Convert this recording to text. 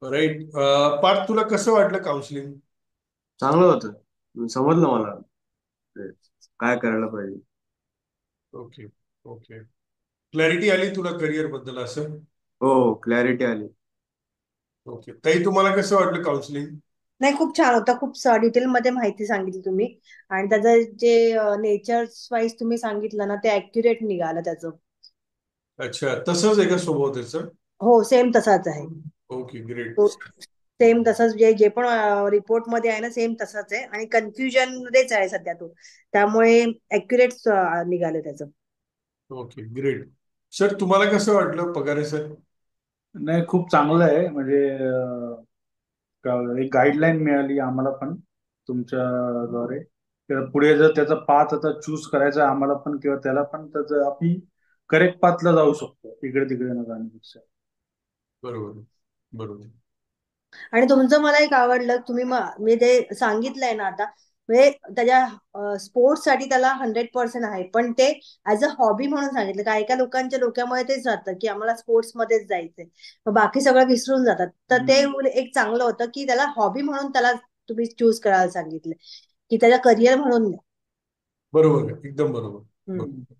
Right. Parth, तुला कसं वाटलं काउन्सिलिंग? चांगलं होतं, समजलं मला ते काय करायला पाहिजे. ओके. ओके. क्लॅरिटी आली तुला करिअर बद्दल असं? हो, क्लॅरिटी आली. ओके ताई, तुम्हाला कसं वाटलं काउन्सिलिंग? नाही, खूप छान होता. खूप डिटेलमध्ये माहिती सांगितली तुम्ही. आणि त्याचं जे नेचर वाईज तुम्ही सांगितलं ना, ते ऍक्युरेट निघालं त्याचं. अच्छा, तसंच आहे का स्वभाव त्याचं? हो, सेम तसाच आहे. Okay, great. तो सेम तसंच, जे जे पण रिपोर्ट मध्ये आहे ना, सेम तसाच आहे. आणि कन्फ्युजन मध्येच आहे सध्या तो. त्यामुळे ऍक्युरेट निघालं त्याचं. Okay, great. सर, तुम्हाला कसं वाटलं पगारे सर? नाही, खूप चांगलं आहे. म्हणजे एक गाईडलाईन मिळाली आम्हाला पण तुमच्याद्वारे. तर पुढे जर त्याचा पाथ आता चूज करायचा आहे आम्हाला पण, किंवा त्याला पण, त्याचं आम्ही करेक्ट पाथला जाऊ शकतो, इकडे तिकडे न जाण्यापेक्षा. बरोबर. बरोबर. आणि तुमचं मला एक आवडलं, तुम्ही मी ते सांगितलंय ना आता, म्हणजे त्याच्या स्पोर्ट्स साठी त्याला 100% आहे, पण ते ऍज अ हॉबी म्हणून सांगितलं. काही काही लोकांच्या डोक्यामध्ये तेच राहतं की आम्हाला स्पोर्ट्स मध्येच जायचंय, मग बाकी सगळं विसरून जातात. तर ते हम्म. एक चांगलं होतं की त्याला हॉबी म्हणून त्याला तुम्ही चूज करायला सांगितलं, की त्याच्या करिअर म्हणून नाही. बरोबर आहे, एकदम बरोबर. हम्म. बरोबर.